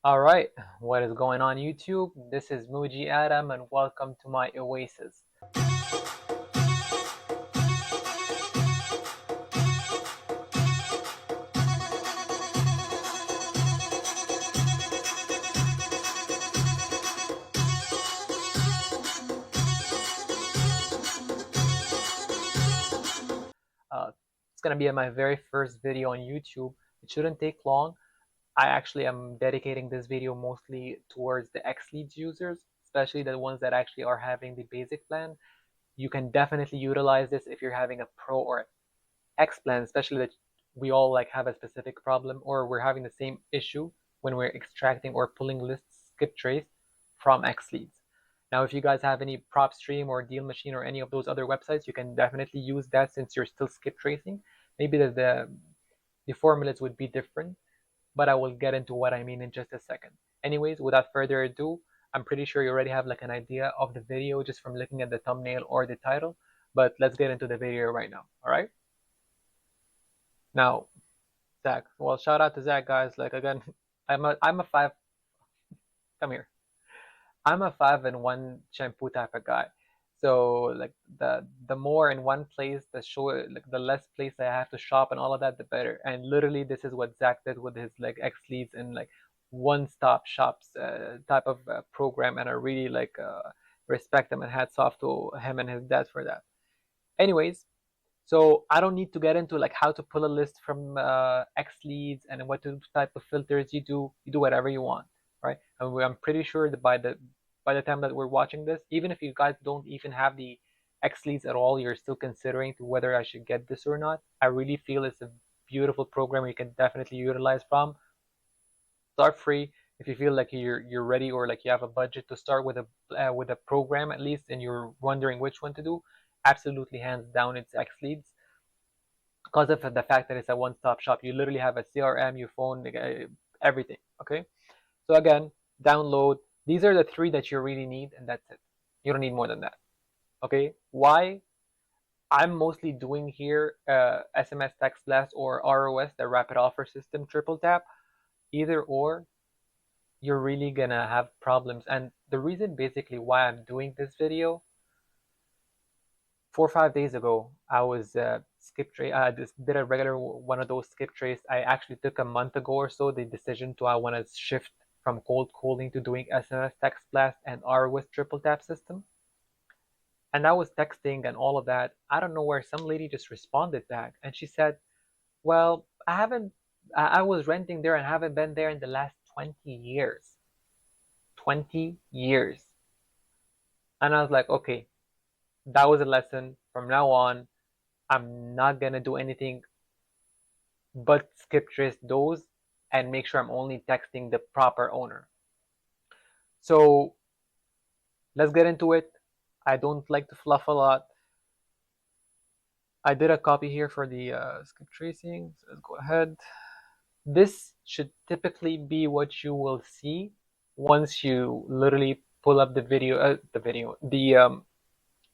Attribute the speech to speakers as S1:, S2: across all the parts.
S1: All right, what is going on YouTube? This is Muji Adam and welcome to my Oasis. It's gonna be my very first video on YouTube. It shouldn't take long. I actually am dedicating this video mostly towards the XLEADS users, especially the ones that actually are having the basic plan. You can definitely utilize this if you're having a pro or X plan, especially that we all like have a specific problem or we're having the same issue when we're extracting or pulling lists skip trace from XLEADS. Now, if you guys have any PropStream or Deal Machine or any of those other websites, you can definitely use that since you're still skip tracing. Maybe the formulas would be different, but I will get into what I mean in just a second. Anyways, without further ado, I'm pretty sure you already have like an idea of the video just from looking at the thumbnail or the title, but let's get into the video right now, all right? Now, Zach. Well, shout out to Zach, guys. Like again, I'm a five. Come here. I'm a 5-in-1 shampoo type of guy. So like the more in one place, the less place I have to shop and all of that, the better. And literally, this is what Zach did with his like XLEADS and like one-stop shops type of program, and I really respect him and hats off to him and his dad for that. Anyways, so I don't need to get into like how to pull a list from XLEADS and what type of filters you do. You do whatever you want, right? And I'm pretty sure that by the time that we're watching this, even if you guys don't even have the XLEADS at all, you're still considering to whether I should get this or not. I really feel it's a beautiful program you can definitely utilize from. Start free if you feel like you're ready or like you have a budget to start with a program at least, and you're wondering which one to do. Absolutely, hands down, it's XLEADS because of the fact that it's a one-stop shop. You literally have a CRM, your phone, everything. Okay, so again, download. These are the three that you really need, and that's it. You don't need more than that. Okay, why? I'm mostly doing here SMS text blast or ROS, the rapid offer system, triple tap. Either or, you're really gonna have problems. And the reason basically why I'm doing this video, 4 or 5 days ago, I was skip trace. I just did a regular one of those skip trace. I actually took a month ago or so the decision to I want to shift from cold calling to doing SMS text blast and ROS triple tap system. And I was texting and all of that. I don't know where some lady just responded back, and she said, "Well, I haven't. I was renting there and haven't been there in the last 20 years. 20 years." And I was like, okay, that was a lesson. From now on, I'm not gonna do anything but skip trace those and make sure I'm only texting the proper owner. So let's get into it. I don't like to fluff a lot. I did a copy here for the skip tracing. So let's go ahead. This should typically be what you will see once you literally pull up the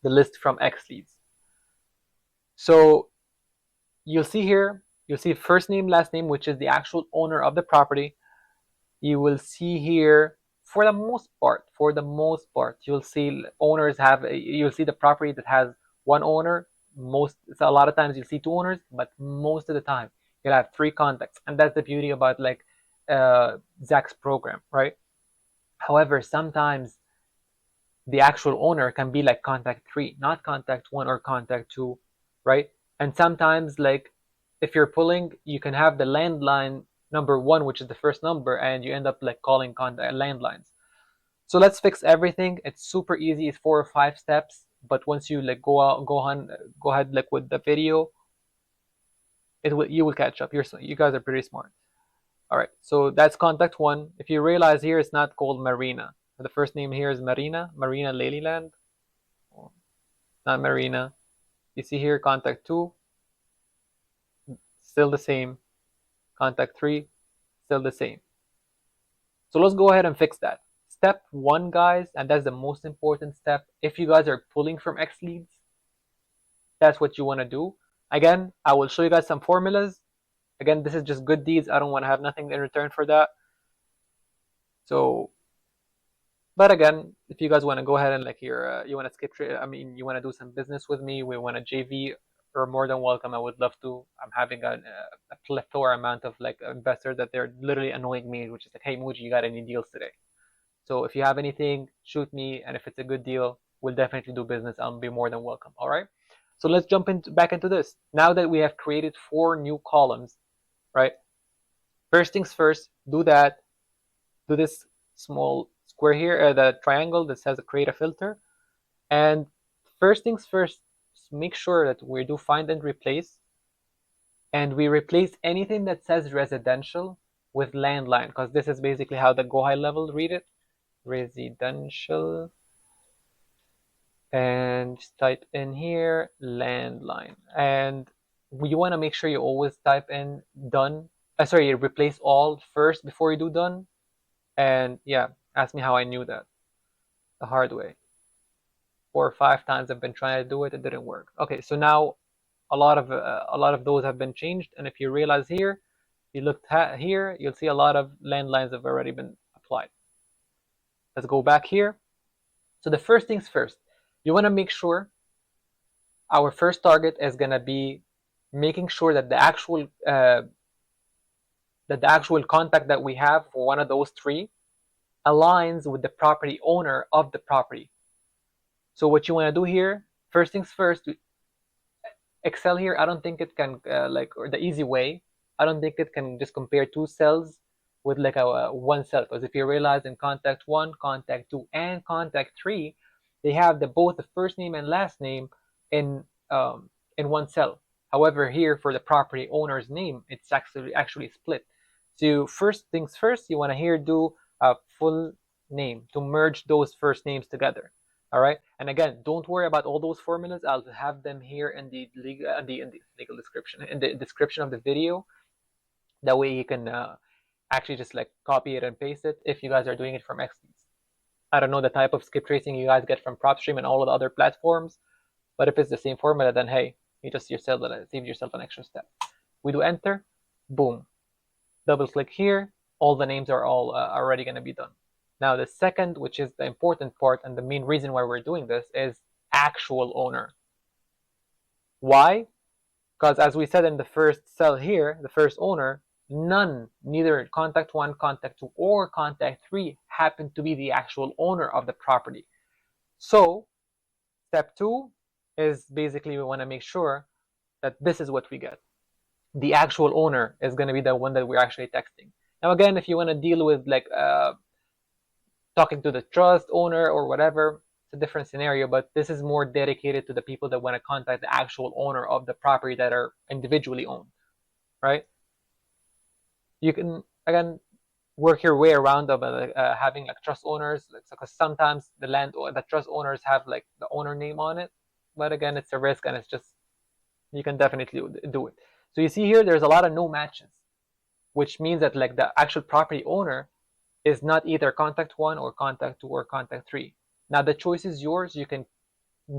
S1: list from XLEADS. So you'll see here, you'll see first name, last name, which is the actual owner of the property. You will see here, for the most part, you'll see you'll see the property that has one owner. A lot of times you'll see two owners, but most of the time you'll have three contacts, and that's the beauty about like Zach's program, right? However, sometimes the actual owner can be like contact 3, not contact 1 or contact 2, right? And sometimes like if you're pulling, you can have the landline number 1, which is the first number, and you end up like calling contact landlines. So let's fix everything. It's super easy. It's 4 or 5 steps, but once you like go ahead like with the video, you will catch up. You guys are pretty smart. All right, so that's contact 1. If you realize here, it's not called Marina. The first name here is Marina Ladyland. Not Marina. You see here, contact 2, still the same. Contact 3, still the same. So let's go ahead and fix that. Step 1, guys, and that's the most important step. If you guys are pulling from XLEADS, that's what you want to do. Again, I will show you guys some formulas. Again, this is just good deeds. I don't want to have nothing in return for that. So, but again, if you guys want to go ahead and like you want to skip trade, I mean, you want to do some business with me, we want a JV, you're more than welcome. I would love to. I'm having a plethora amount of like investors that they're literally annoying me, which is like, hey, Muji, you got any deals today? So if you have anything, shoot me, and if it's a good deal, we'll definitely do business. I'll be more than welcome. All right. So let's jump back into this. Now that we have created 4 new columns, right? First things first, do that. Do this small square here, the triangle that says create a filter. And first things first, make sure that we do find and replace. And we replace anything that says residential with landline, because this is basically how the go high level read it. Residential. And just type in here landline. And you want to make sure you always type in done. Sorry, replace all first before you do done. And yeah, ask me how I knew that the hard way. 4 or 5 times I've been trying to do it, it didn't work. Okay, so now a lot of those have been changed, and if you realize here, you look here, you'll see a lot of landlines have already been applied. Let's go back here. So the first things first, you want to make sure our first target is going to be making sure that the actual contact that we have for one of those 3 aligns with the property owner of the property. So what you want to do here, first things first, Excel here, I don't think it can or the easy way, I don't think it can just compare 2 cells with like a 1 cell, because if you realize in contact 1, contact 2, and contact 3, they have both the first name and last name in 1 cell. However, here for the property owner's name, it's actually split. So first things first, you want to here do a full name to merge those first names together. All right, and again, don't worry about all those formulas. I'll have them here in the legal description, in the description of the video. That way you can actually just like copy it and paste it if you guys are doing it from XLEADS. I don't know the type of skip tracing you guys get from PropStream and all of the other platforms, but if it's the same formula, then hey, you just save yourself an extra step. We do enter, boom, double click here, all the names are all already going to be done. Now the second, which is the important part and the main reason why we're doing this, is actual owner. Why? Because as we said in the first cell here, the first owner, neither contact 1, contact 2, or contact 3 happen to be the actual owner of the property. So step 2 is basically we want to make sure that this is what we get. The actual owner is going to be the one that we're actually texting. Now again, if you want to deal with like talking to the trust owner or whatever, it's a different scenario, but this is more dedicated to the people that want to contact the actual owner of the property that are individually owned, right? You can, again, work your way around of having like trust owners, because sometimes the trust owners have like the owner name on it, but again, it's a risk, and it's just, you can definitely do it. So you see here, there's a lot of no matches, which means that like the actual property owner is not either contact 1 or contact 2 or contact 3. Now the choice is yours. You can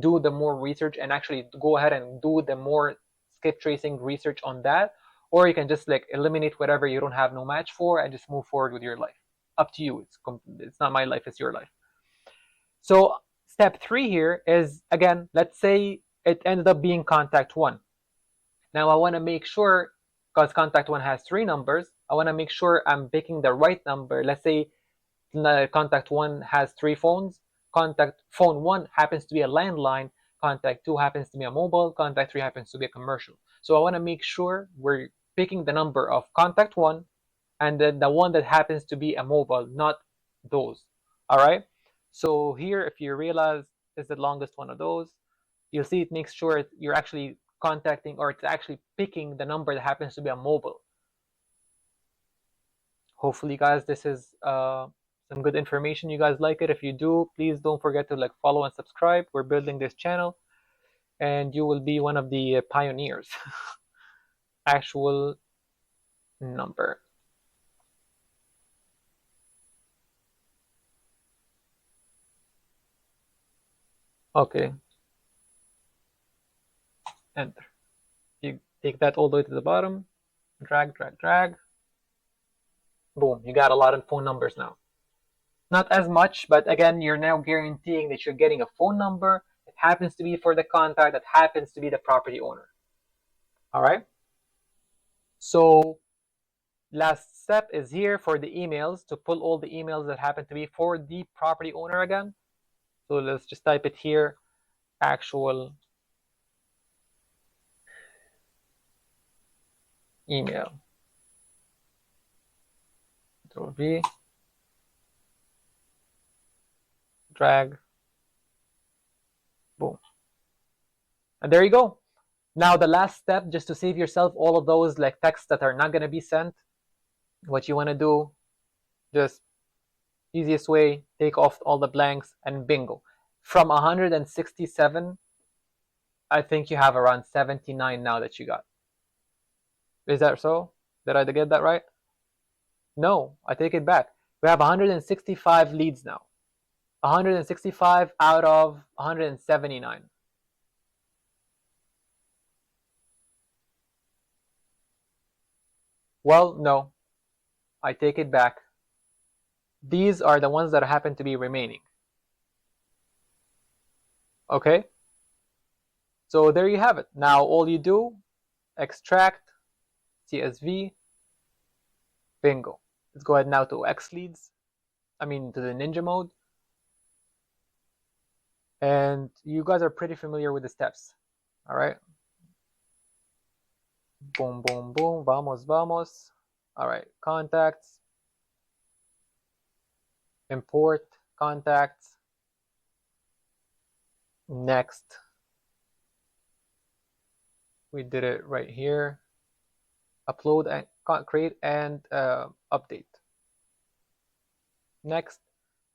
S1: do the more research and actually go ahead and do the more skip tracing research on that, or you can just like eliminate whatever you don't have no match for and just move forward with your life. Up to you. It's not my life, it's your life. So step 3 here is, again, let's say it ended up being contact 1. Now I want to make sure, because contact 1 has 3 numbers, I want to make sure I'm picking the right number. Let's say contact 1 has 3 phones. Contact phone 1 happens to be a landline. Contact 2 happens to be a mobile. Contact 3 happens to be a commercial. So I want to make sure we're picking the number of contact 1 and then the one that happens to be a mobile, not those. All right. So here, if you realize is the longest one of those, you'll see it makes sure you're actually contacting, or it's actually picking the number that happens to be a mobile. Hopefully, guys, this is some good information. You guys like it. If you do, please don't forget to like follow and subscribe. We're building this channel, and you will be one of the pioneers. Actual number. Okay. Enter. You take that all the way to the bottom. Drag, drag, drag. Boom. You got a lot of phone numbers now. Not as much, but again, you're now guaranteeing that you're getting a phone number. It happens to be for the contact that happens to be the property owner. All right. So last step is here for the emails, to pull all the emails that happen to be for the property owner again. So let's just type it here, actual email. Control V, drag, boom. And there you go. Now the last step, just to save yourself all of those like texts that are not going to be sent, what you want to do, just easiest way, take off all the blanks and bingo. From 167, I think you have around 79 now that you got. Is that so? Did I get that right? No, I take it back. We have 165 leads now. 165 out of 179. Well, no, I take it back. These are the ones that happen to be remaining. Okay? So there you have it. Now all you do, extract, CSV, bingo. Let's go ahead now to XLEADS. To the Ninja mode. And you guys are pretty familiar with the steps. All right? Boom, boom, boom. Vamos, vamos. All right. Contacts. Import contacts. Next. We did it right here. Upload and create and update. Next.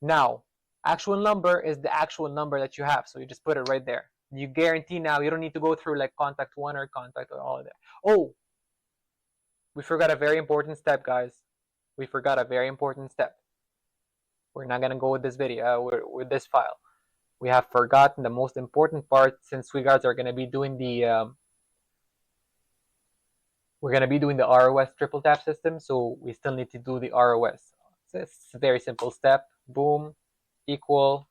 S1: Now, actual number is the actual number that you have. So you just put it right there. You guarantee now you don't need to go through like contact one or contact or all of that. Oh, we forgot a very important step, guys. We forgot a very important step. We're not gonna go with this video, with this file. We have forgotten the most important part, since we guys are gonna be doing the we're gonna be doing the ROS triple tap system, so we still need to do the ROS. It's a very simple step. Boom, equal.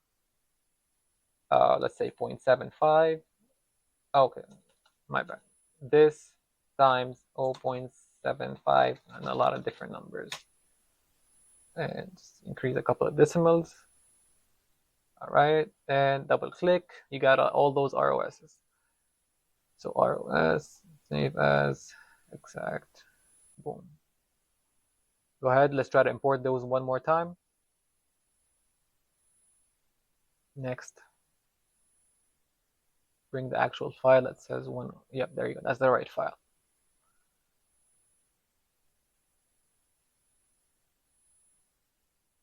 S1: Let's say 0.75. Okay, my bad. This times 0.75 and a lot of different numbers. And just increase a couple of decimals. All right, and double click. You got all those ROSs. So ROS, save as, exact, boom. Go ahead, let's try to import those one more time. Next. Bring the actual file that says one. Yep, there you go. That's the right file.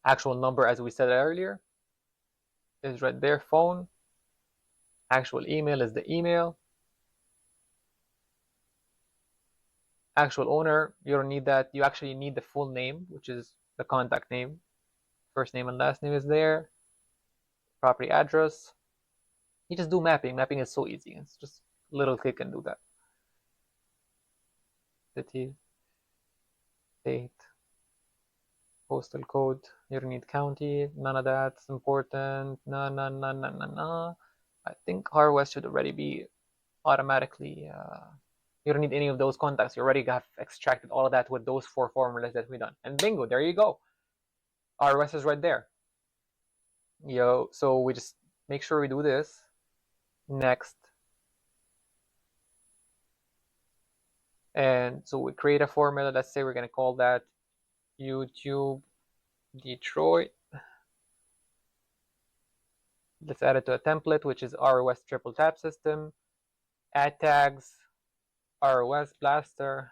S1: Actual number, as we said earlier, is right there, phone. Actual email is the email. Actual owner, you don't need that. You actually need the full name, which is the contact name. First name and last name is there. Property address. You just do mapping. Mapping is so easy. It's just a little click and do that. City, state, postal code. You don't need county. None of that's important. No. I think ROS should already be automatically. You don't need any of those contacts. You already have extracted all of that with those 4 formulas that we done. And bingo, there you go. ROS is right there. So we just make sure we do this. Next. And so we create a formula. Let's say we're going to call that YouTube Detroit. Let's add it to a template, which is ROS triple tap system. Add tags, ROS blaster.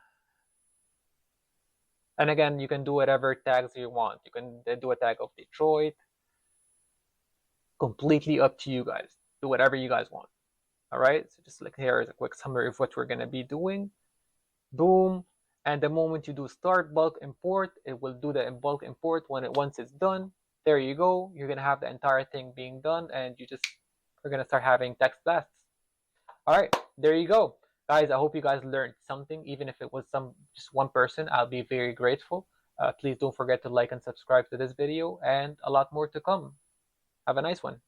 S1: And again, you can do whatever tags you want. You can do a tag of Detroit. Completely up to you guys. Do whatever you guys want. All right, so just like here is a quick summary of what we're going to be doing. Boom. And the moment you do start bulk import, it will do the bulk import. Once it's done, there you go. You're going to have the entire thing being done, and you just are going to start having text blasts. All right, there you go. Guys, I hope you guys learned something. Even if it was just one person, I'll be very grateful. Please don't forget to like and subscribe to this video, and a lot more to come. Have a nice one.